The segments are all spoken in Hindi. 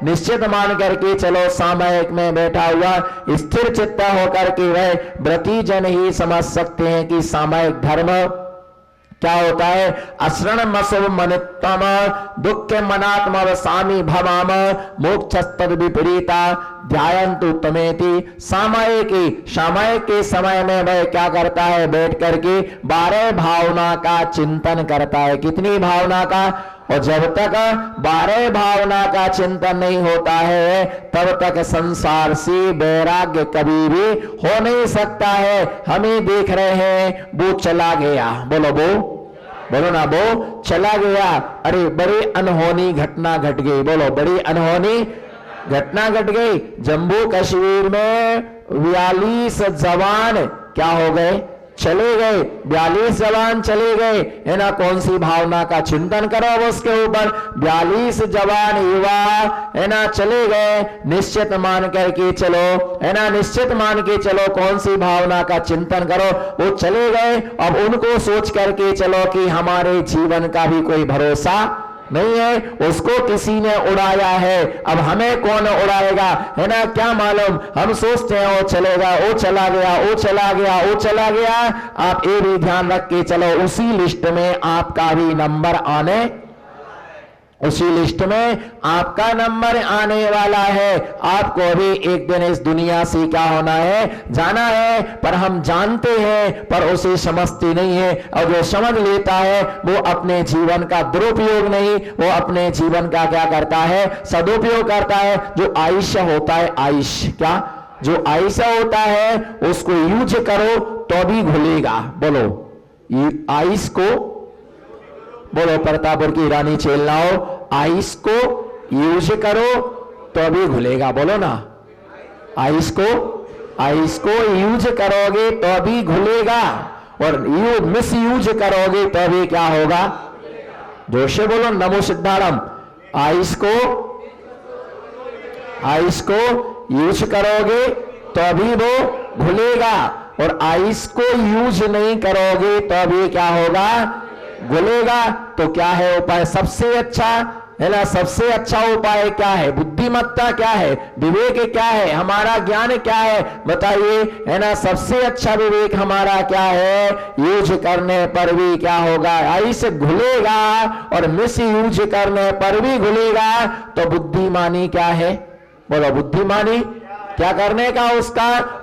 निश्चित मान करके चलो सामयिक में बैठा हुआ स्थिर चित्त होकर के वह व्रती जन ही समझ सकते हैं कि सामयिक धर्म क्या होता है। अश्रण मसुभ मनित्तम दुख मनात्म स्वामी भवाम मोक्षस्तद विपरीता ध्यायन्तु तमेति। सामयिक के समय में वह क्या करता है, बैठ करके 12 भावना का चिंतन करता है। कितनी भावना का? और जब तक 12 भावना का चिंतन नहीं होता है तब तक संसार से वैराग्य कभी भी हो नहीं सकता है। हमें देख रहे हैं वो चला गया, बोलो ना, वो चला गया। अरे बड़ी अनहोनी घटना घट गई, बोलो बड़ी अनहोनी घटना घट गई। जम्मू कश्मीर में 42 जवान क्या हो गए, चले गए। 42 जवान चले गए, है ना। कौन सी भावना का चिंतन करो अब उसके ऊपर। 42 जवान युवा, है ना, चले गए। निश्चित मान करके चलो, है ना, निश्चित मान के चलो कौन सी भावना का चिंतन करो। वो चले गए। अब उनको सोच करके चलो कि हमारे जीवन का भी कोई भरोसा नहीं है, उसको किसी ने उड़ाया है, अब हमें कौन उड़ाएगा, है ना, क्या मालूम। हम सोचते हैं वो चलेगा, वो चला गया, वो चला गया, वो चला गया। आप ये भी ध्यान रख के चलो उसी लिस्ट में आपका भी नंबर उसी लिस्ट में आपका नंबर आने वाला है। आपको भी एक दिन इस दुनिया से क्या होना है, जाना है। पर हम जानते हैं पर उसे समझते नहीं है। और जो समझ लेता है वो अपने जीवन का दुरुपयोग नहीं, वो अपने जीवन का क्या करता है, सदुपयोग करता है। जो आयुष्य होता है, आयुष्य क्या, जो आयुष्य होता है उसको यूज करो तो भी घुलेगा। बोलो आयुष्य को, बोलो प्रतापपुर की रानी चेलनाओ, आइस को यूज करो तो भी घुलेगा। बोलो ना, आइस को यूज करोगे तो भी घुलेगा और मिस यूज करोगे तो भी क्या होगा। जोर से बोलो नमो सिद्धारम। आइस को यूज करोगे तो भी वो घुलेगा और आइस को यूज नहीं करोगे तो भी क्या होगा, घुलेगा। तो क्या है उपाय सबसे अच्छा, है ना। सबसे अच्छा उपाय क्या है, बुद्धिमत्ता क्या है, विवेक क्या है, हमारा ज्ञान क्या है, बताइए, है ना। सबसे अच्छा विवेक हमारा क्या है, यूज करने पर भी क्या होगा, ऐसे घुलेगा और मिस यूज करने पर भी घुलेगा। तो बुद्धिमानी क्या है, बोलो बुद्धिमानी क्या करने का,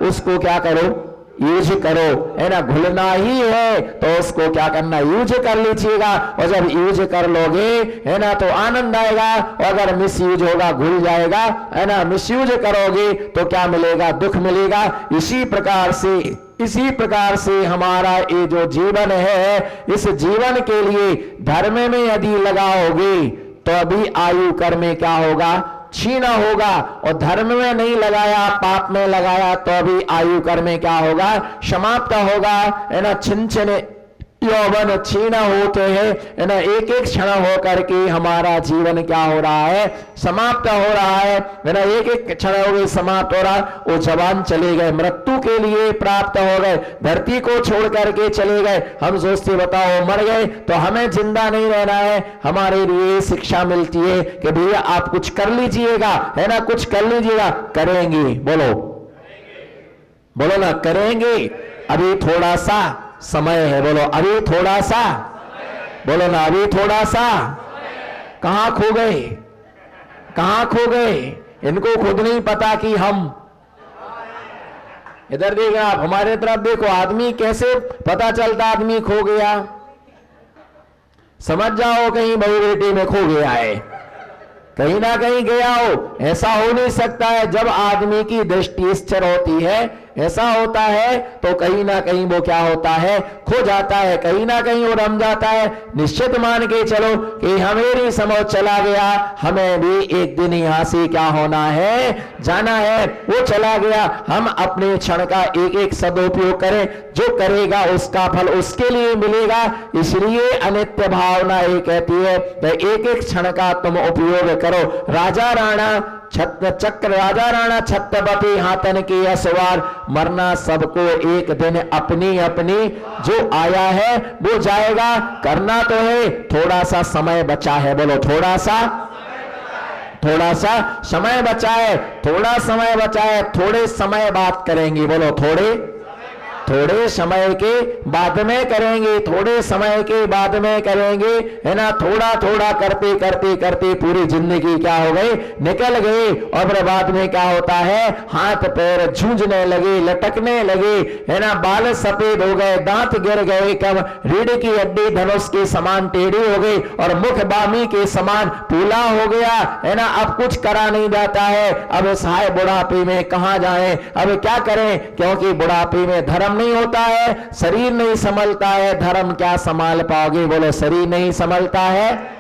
उसको क्या करो, यूज करो, है ना। घुलना ही है तो उसको क्या करना, यूज कर लीजिएगा। और जब यूज कर लोगे, है ना, तो आनंद आएगा। और अगर मिस यूज होगा, घुल जाएगा, है ना। मिस यूज करोगे तो क्या मिलेगा, दुख मिलेगा। इसी प्रकार से हमारा ये जो जीवन है, इस जीवन के लिए धर्म में यदि लगाओगे तो अभी आयु कर में क्या होगा, छीना होगा। और धर्म में नहीं लगाया, पाप में लगाया तो अभी आयु कर में क्या होगा, समाप्त होगा, है ना। छिन यौवन छीना होते हैं, है ना। एक एक क्षण हो करके हमारा जीवन क्या हो रहा है, समाप्त हो रहा है ना। एक एक क्षण हो गई, समाप्त हो रहा। वो जवान चले गए, मृत्यु के लिए प्राप्त हो गए, धरती को छोड़ करके चले गए। हम सोचते बताओ मर गए तो हमें जिंदा नहीं रहना है। हमारे लिए शिक्षा मिलती है कि भैया आप कुछ कर लीजिएगा, है ना, कुछ कर लीजिएगा। करेंगे, बोलो ना, करेंगे। अभी थोड़ा सा समय है, बोलो अभी थोड़ा सा, बोलो ना अभी थोड़ा सा। कहां खो गए, इनको खुद नहीं पता कि हम, इधर देखो आप, हमारे तरफ देखो, आदमी कैसे पता चलता आदमी खो गया। समझ जाओ कहीं बहू बेटी में खो गया है, कहीं ना कहीं गया हो। ऐसा हो नहीं सकता है। जब आदमी की दृष्टि स्थिर होती है, ऐसा होता है तो कहीं ना कहीं वो क्या होता है, खो जाता है, कहीं ना कहीं वो रम जाता है। निश्चित मान के चलो कि हमें समझ चला गया, हमें भी एक दिन यहां से क्या होना है, जाना है। वो चला गया, हम अपने क्षण का एक एक सदुपयोग करें। जो करेगा उसका फल उसके लिए मिलेगा। इसलिए अनित्य भावना ये कहती है कि एक एक क्षण का तुम उपयोग करो। राजा राणा छत्र चक्र राजा राणा छत्रपति हाथन की असवार, मरना सबको एक दिन अपनी अपनी, जो आया है वो जाएगा, करना तो है, थोड़ा सा समय बचा है, बोलो थोड़ा सा समय बचा है, थोड़ा समय बचा है, थोड़े समय बात करेंगे, बोलो थोड़े समय के बाद में करेंगे, थोड़े समय के बाद में करेंगे, है ना। थोड़ा थोड़ा करते करते करते पूरी जिंदगी क्या हो गई, निकल गई, और फिर बाद में क्या होता है, हाथ पैर झूझने लगे, लटकने लगे, है ना, बाल सफेद हो गए, दांत गिर गए, कब रीढ़ की हड्डी धनुष के समान टेढ़ी हो गई, और मुख बामी के समान फूला हो गया, है ना। अब कुछ करा नहीं जाता है, अब इस हाय बुढ़ापे में कहां जाएं, अब क्या करें, क्योंकि बुढ़ापे में धर्म नहीं होता है, शरीर नहीं संभलता है, धर्म क्या संभाल पाओगे, बोलो शरीर नहीं संभलता है,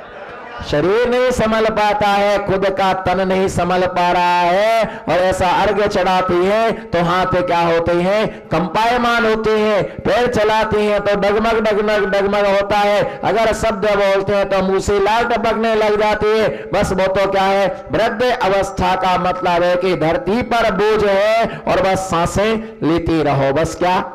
शरीर नहीं संभल पाता है, खुद का तन नहीं संभल पा रहा है, और ऐसा अर्घ्य चढ़ाती है तो हाथ क्या होते हैं, कंपायमान होते हैं, पैर चलाते हैं तो डगमग डगमग डगमग होता है, अगर शब्द बोलते हैं तो मुंह से लाल टपकने लग जाती है। बस वो तो क्या है, वृद्ध अवस्था का मतलब है कि धरती पर बोझ है और बस सांसें लेती रहो, बस क्या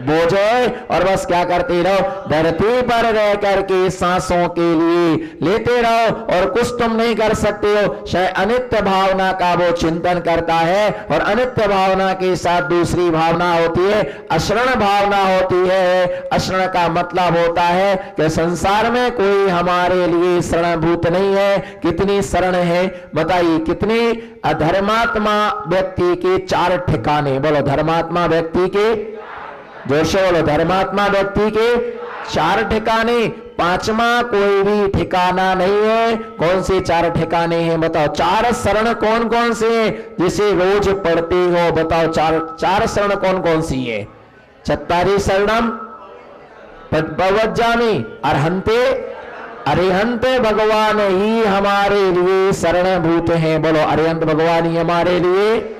बोझ है, और बस क्या करते रहो, धरती पर रह करके सांसों के लिए लेते रहो, और कुछ तुम नहीं कर सकते हो। शायद अनित्य भावना का वो चिंतन करता है, और अनित्य भावना के साथ दूसरी भावना होती है, अशरण भावना होती है। अशरण का मतलब होता है कि संसार में कोई हमारे लिए शरणभूत नहीं है। कितनी शरण है बताइए, कितनी धर्मात्मा व्यक्ति के 4 ठिकाने, बोलो धर्मात्मा व्यक्ति के, जोर से बोलो, धर्मात्मा व्यक्ति के 4 ठिकाने, 5वां कोई भी ठिकाना नहीं है। कौन से 4 ठिकाने हैं बताओ, 4 शरण कौन कौन से हैं जिसे रोज पढ़ते हो, बताओ 4 शरण कौन कौन सी है, चत्तारी शरणम पवज्जामि अरहंते, अरिहंत भगवान ही हमारे लिए शरणभूत हैं, बोलो अरिहंत भगवान ही हमारे लिए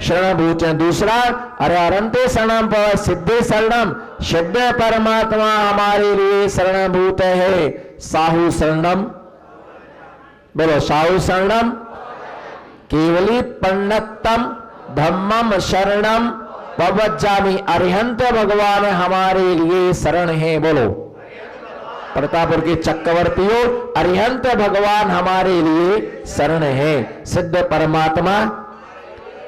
शरणभूत है। दूसरा, अरे अरंते शरणम पव सिद्धे शरणम, सिद्ध परमात्मा हमारे लिए शरणभूत है। साहु शरणम, बोलो साहु शरणम, केवली पंडितम धम्मम शरणम पवज्जामि, अरिहंत भगवान हमारे लिए शरण है, बोलो प्रतापपुर के चक्रवर्तियों, अरिहंत भगवान हमारे लिए शरण है। सिद्ध परमात्मा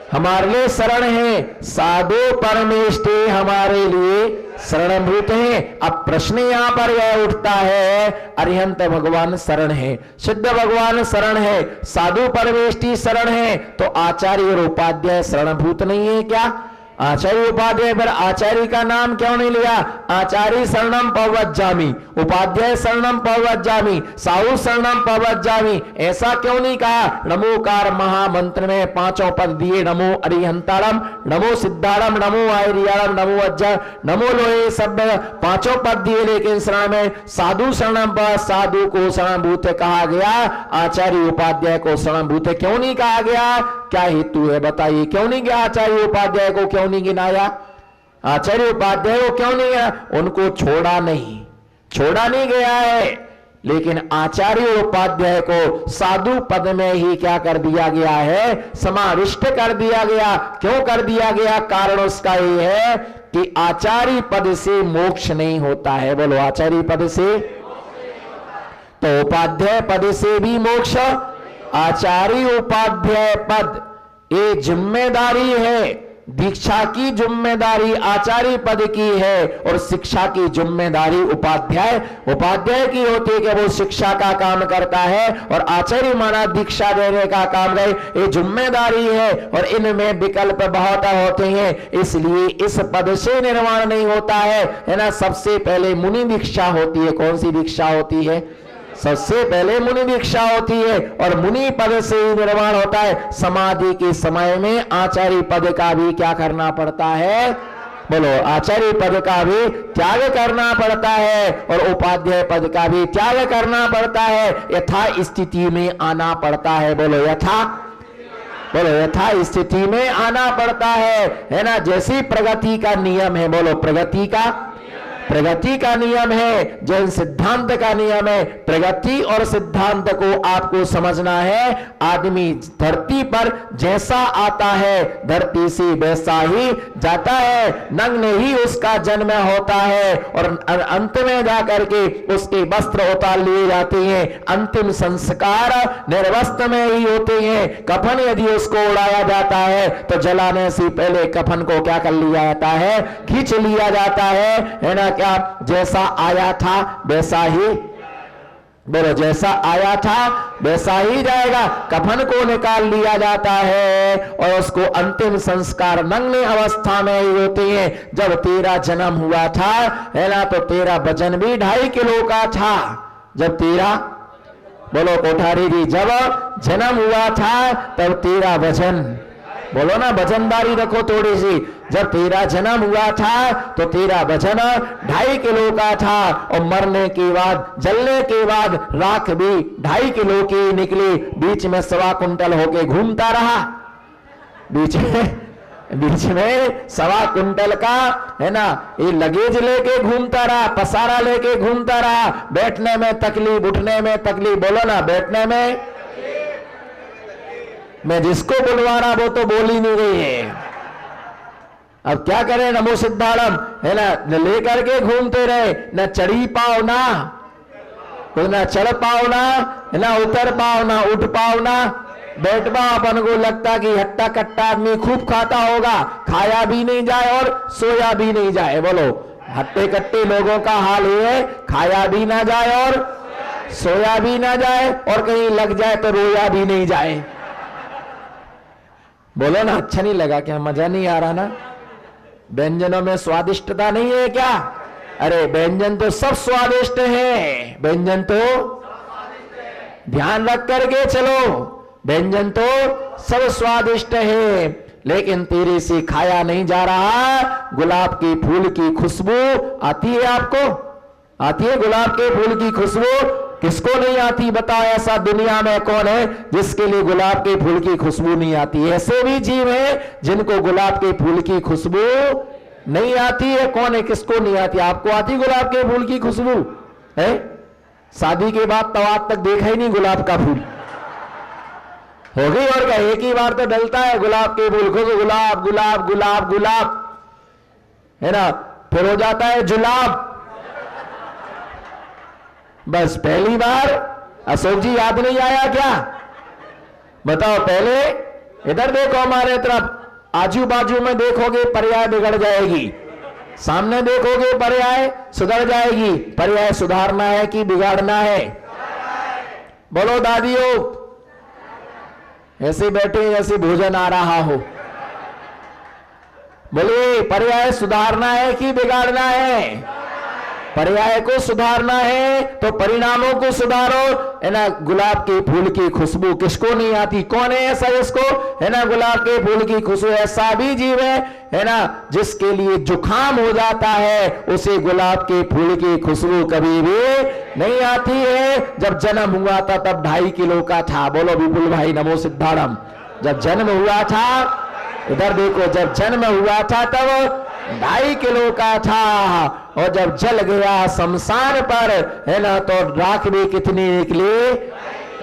हमारे लिए शरण है, साधु परमेष्टि हमारे लिए शरणभूत है। अब प्रश्न यहां पर यह उठता है, अरिहंत भगवान शरण है, सिद्ध भगवान शरण है, साधु परमेष्टि शरण है, तो आचार्य और उपाध्याय शरणभूत नहीं है क्या? आचार्य उपाध्याय, पर आचार्य का नाम क्यों नहीं लिया? आचार्य शरणम पवज्जामि, उपाध्याय शरणम पवज्जामि, साहु शरणम पवज्जामि, ऐसा क्यों नहीं कहा? नमोकार महामंत्र में 5 पद दिए, नमो अरिहंतारम, नमो सिद्धारम, नमो आयरियारम, नमो अज्जा, नमो लोहे, सब 5 पद दिए, लेकिन शरण में साधु शरणम पर साधु को शरणभूत कहा गया, आचार्य उपाध्याय को शरणभूत क्यों नहीं कहा गया? क्या हेतु है बताइए, क्यों नहीं गया? आचार्य उपाध्याय को क्यों नहीं गिनाया? आचार्य उपाध्याय को क्यों नहीं गया? उनको छोड़ा नहीं गया है, लेकिन आचार्य उपाध्याय को साधु पद में ही क्या कर दिया गया है? समाविष्ट कर दिया गया। क्यों कर दिया गया? कारण उसका ये है कि आचार्य पद से मोक्ष नहीं होता है, बोलो आचार्य पद से, तो उपाध्याय पद से भी मोक्ष। आचार्य उपाध्याय पद ये जिम्मेदारी है, दीक्षा की जिम्मेदारी आचार्य पद की है, और शिक्षा की जिम्मेदारी उपाध्याय की होती है कि वो शिक्षा का काम करता है, और आचार्य माना दीक्षा देने का काम है, ये जिम्मेदारी है, और इनमें विकल्प बहुत होते हैं, इसलिए इस पद से निर्माण नहीं होता है ना। सबसे पहले मुनि दीक्षा होती है। कौन सी दीक्षा होती है? सबसे पहले मुनि दीक्षा होती है, और मुनि पद से ही निर्माण होता है। समाधि के समय में आचार्य पद का भी क्या करना पड़ता है? बोलो आचार्य पद का भी त्याग करना पड़ता है, और उपाध्याय पद का भी त्याग करना पड़ता है। यथा स्थिति में आना पड़ता है, बोलो यथा स्थिति में आना पड़ता है ना। जैसी प्रगति का नियम है, बोलो प्रगति का प्रगति का नियम है, जैन सिद्धांत का नियम है। प्रगति और सिद्धांत को आपको समझना है। आदमी धरती पर जैसा आता है धरती से वैसा ही जाता है। नग्न ही उसका जन्म होता है और अंत में जाकर के उसके वस्त्र उतार लिए जाते हैं। अंतिम संस्कार निर्वस्त्र में ही होते हैं। कफन यदि उसको उड़ाया जाता है तो जलाने से पहले कफन को क्या कर लिया जाता है? खींच लिया जाता है ना? क्या जैसा आया था वैसा ही, बोलो, जैसा आया था वैसा ही जाएगा। कफन को निकाल लिया जाता है और उसको अंतिम संस्कार नग्न अवस्था में ही होते हैं। जब तेरा जन्म हुआ था है ना, तो तेरा वजन भी 2.5 किलो का था। जब तेरा, बोलो कोठारी जी, जब जन्म हुआ था तब तेरा वजन, बोलो ना, वजनदारी रखो थोड़ी सी। जब तेरा जन्म हुआ था तो तेरा वजन 2.5 किलो का था और मरने के बाद, जलने के बाद राख भी 2.5 किलो की निकली। बीच में 1.25 कुंटल होके घूमता रहा। बीच में 1.25 कुंटल का है ना, ये लगेज लेके घूमता रहा, पसारा लेके घूमता रहा। बैठने में तकलीफ, उठने में तकलीफ, बोलो ना, बैठने में। मैं जिसको बुलवा रहा वो तो बोल ही नहीं रही है। अब क्या करें? नमो सिद्धारम है ना, लेकर के घूमते रहे। न चढ़ी पाओ ना, ना चढ़ पाओ ना, है ना, उतर पाओ ना, उठ पाओ ना, बैठ पाओ। अपन को लगता कि हट्टा कट्टा आदमी खूब खाता होगा, खाया भी नहीं जाए और सोया भी नहीं जाए। बोलो, हट्टे कट्टे लोगों का हाल ये है, खाया भी ना जाए और सोया भी ना जाए और कहीं लग जाए तो रोया भी नहीं जाए। बोलो ना, अच्छा नहीं लगा क्या? मजा नहीं आ रहा ना? व्यंजनों में स्वादिष्टता नहीं है क्या? अरे व्यंजन तो सब स्वादिष्ट है। व्यंजन तो ध्यान रख करके चलो, व्यंजन तो सब स्वादिष्ट है, लेकिन तेरे से खाया नहीं जा रहा। गुलाब के फूल की खुशबू आती है आपको? आती है गुलाब के फूल की खुशबू? किसको नहीं आती बताओ? ऐसा दुनिया में कौन है जिसके लिए गुलाब के फूल की खुशबू नहीं आती? ऐसे भी जीव हैं जिनको गुलाब के फूल की खुशबू नहीं आती है। कौन है? किसको नहीं आती? आपको आती गुलाब के फूल की खुशबू है? शादी के बाद तो आज तक देखा ही नहीं गुलाब का फूल। हो गई और क्या? एक ही बार तो डलता है गुलाब के फूल को, तो गुलाब गुलाब गुलाब गुलाब है ना, फिर हो जाता है जुलाब। बस पहली बार अशोक जी याद नहीं आया क्या? बताओ, पहले इधर देखो हमारे तरफ, आजू बाजू में देखोगे पर्याय बिगड़ जाएगी, सामने देखोगे पर्याय सुधर जाएगी। पर्याय सुधारना है कि बिगाड़ना है? बोलो दादियों, ऐसे बैठे जैसे भोजन आ रहा हो। बोलिए, पर्याय सुधारना है कि बिगाड़ना है? पर्याय को सुधारना है तो परिणामों को सुधारो, है ना। गुलाब के फूल की खुशबू किसको नहीं आती? कौन है ऐसा जिसको, है ना, गुलाब के फूल की खुशबू? ऐसा भी जीव है ना, जिसके लिए जुखाम हो जाता है, उसे गुलाब के फूल की खुशबू कभी भी नहीं आती है। जब जन्म हुआ था तब 2.5 किलो का था। बोलो विपुल भाई, नमो सिद्धारम। जब जन्म हुआ था, इधर देखो, जब जन्म हुआ था तब 2.5 किलो का था और जब जल गया शमशान पर, है ना, तो राख भी कितनी निकली?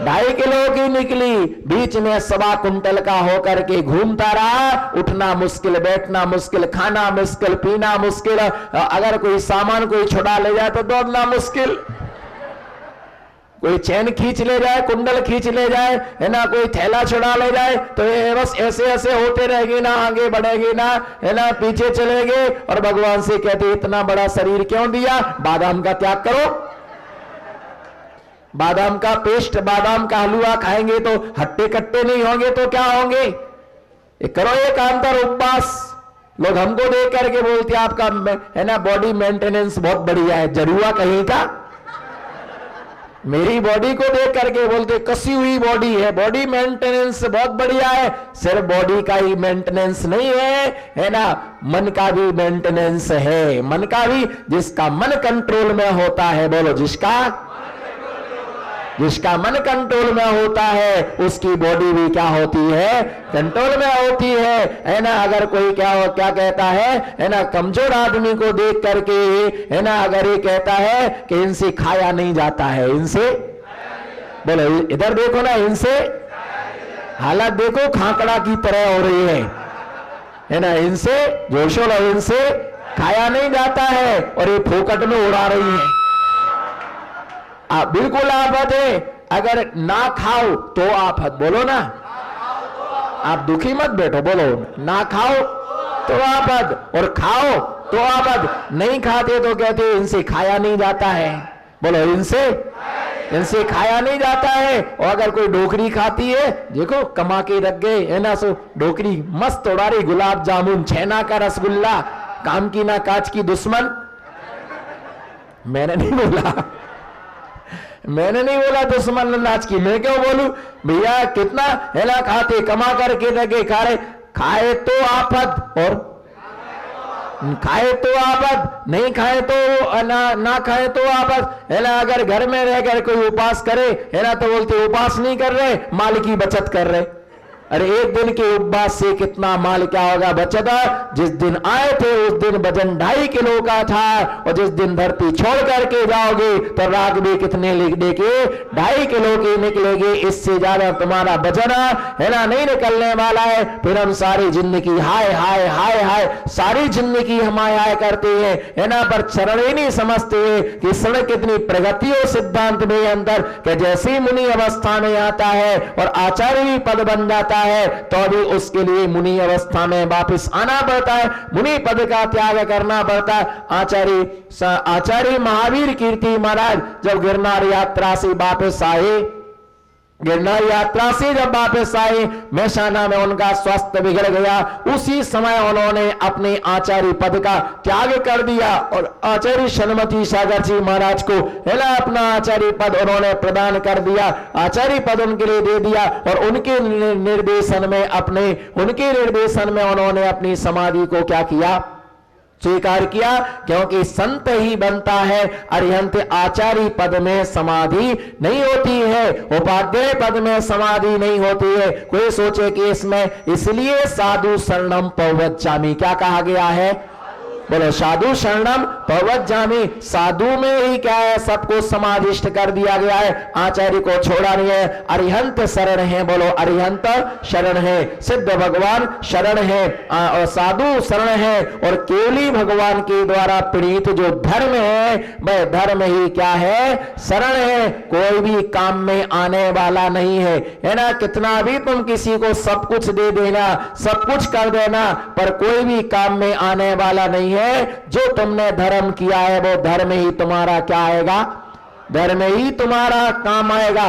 2.5 किलो की निकली। बीच में 1.25 कुंटल का होकर के घूमता रहा। उठना मुश्किल, बैठना मुश्किल, खाना मुश्किल, पीना मुश्किल। अगर कोई सामान कोई छुड़ा ले जाए तो दौड़ना मुश्किल। कोई चैन खींच ले जाए, कुंडल खींच ले जाए, है ना, कोई थैला छुड़ा ले जाए तो ये बस ऐसे ऐसे होते रहेगी ना, आगे बढ़ेगी ना, है ना, पीछे चलेगी। और भगवान से कहते इतना बड़ा शरीर क्यों दिया? बादाम का त्याग करो। बादाम का पेस्ट, बादाम का हलवा खाएंगे तो हट्टे कट्टे नहीं होंगे तो क्या होंगे? करो एक अंतर उपवास। लोग हमको देख करके बोलते आपका, है ना, बॉडी मेंटेनेंस बहुत बढ़िया है। जरूर कहीं का? मेरी बॉडी को देख करके बोलते कसी हुई बॉडी है, बॉडी मेंटेनेंस बहुत बढ़िया है। सिर्फ बॉडी का ही मेंटेनेंस नहीं है ना, मन का भी मेंटेनेंस है। मन का भी, जिसका मन कंट्रोल में होता है, बोलो जिसका, जिसका मन कंट्रोल में होता है उसकी बॉडी भी क्या होती है, कंट्रोल में होती है ना। अगर कोई क्या कहता है ना, कमजोर आदमी को देख करके है ना, अगर ये कहता है कि इनसे खाया नहीं जाता है, इनसे बोलो इधर देखो ना, इनसे हालत देखो खाकड़ा की तरह हो रही है ना, इनसे जोशो लो, इनसे खाया नहीं जाता है और ये फोकट में उड़ा रही है। आप बिल्कुल आफत है, अगर ना खाओ तो आफत, बोलो ना, आप दुखी मत बैठो, बोलो ना खाओ तो आफत और खाओ तो आफत। नहीं खाते तो कहते इनसे खाया नहीं जाता है, बोलो इनसे खाया नहीं जाता है। और अगर कोई डोकरी खाती है, देखो कमा के रख गए है ना, सो डोकरी मस्त उड़ा रही, गुलाब जामुन, छेना का रसगुल्ला, काम की ना काज की दुश्मन। मैंने नहीं बोला दुश्मन नाच की, मैं क्यों बोलूं भैया, कितना है ना खाते, कमा करके रखे, खा रहे, खाए तो आफत और खाए तो आफत, नहीं खाए तो ना खाए तो आफत है ना। अगर घर में रहकर कोई उपास करे है ना, तो बोलते उपास नहीं कर रहे, माल की बचत कर रहे। अरे एक दिन के उपवास से कितना माल क्या होगा बचत। जिस दिन आए थे उस दिन वजन 2.5 किलो का था, और जिस दिन धरती छोड़ करके जाओगे तो राग भी कितने लिखने के 2.5 किलो के निकलेंगे, इससे ज्यादा तुम्हारा वजन है ना नहीं निकलने वाला है। फिर हम सारी जिंदगी हाय हाय हाय हाय, सारी जिंदगी हम हाय करते हैं है ना, पर चरण ही नहीं समझते कि सड़क कितनी प्रगति हो सिद्धांत में अंदर, कि जैसे मुनि अवस्था में आता है और आचार्य पद बन जाता है, तो अभी उसके लिए मुनि अवस्था में वापस आना पड़ता है, मुनि पद का त्याग करना पड़ता है। आचार्य महावीर कीर्ति महाराज जब गिरनार यात्रा से वापस आए, गिरनार यात्रा से जब वापस आए, मैसाना में उनका स्वास्थ्य बिगड़ गया। उसी समय उन्होंने अपने आचार्य पद का त्याग कर दिया और आचार्य शनमती सागर जी महाराज को है ना अपना आचार्य पद उन्होंने प्रदान कर दिया, आचार्य पद उनके लिए दे दिया। और उनके निर्देशन में उन्होंने अपनी समाधि को क्या किया, स्वीकार किया, क्योंकि संत ही बनता है, अरिहंत आचार्य पद में समाधि नहीं होती है, उपाध्याय पद में समाधि नहीं होती है। कोई सोचे कि इसमें, इसलिए साधु शरणम पवज्जामि क्या कहा गया है, बोलो साधु शरणम पवज्जामि। साधु में ही क्या है, सबको समाधिष्ट कर दिया गया है, आचार्य को छोड़ा नहीं है। अरिहंत शरण है, बोलो अरिहंत शरण है, सिद्ध भगवान शरण है और साधु शरण है, और केवली भगवान के द्वारा प्रणीत जो धर्म है वह धर्म ही क्या है, शरण है। कोई भी काम में आने वाला नहीं है ना। कितना भी तुम किसी को सब कुछ दे देना, सब कुछ कर देना, पर कोई भी काम में आने वाला नहीं है। जो तुमने धर्म किया है वो धर्म ही तुम्हारा क्या आएगा, धर्म ही तुम्हारा काम आएगा।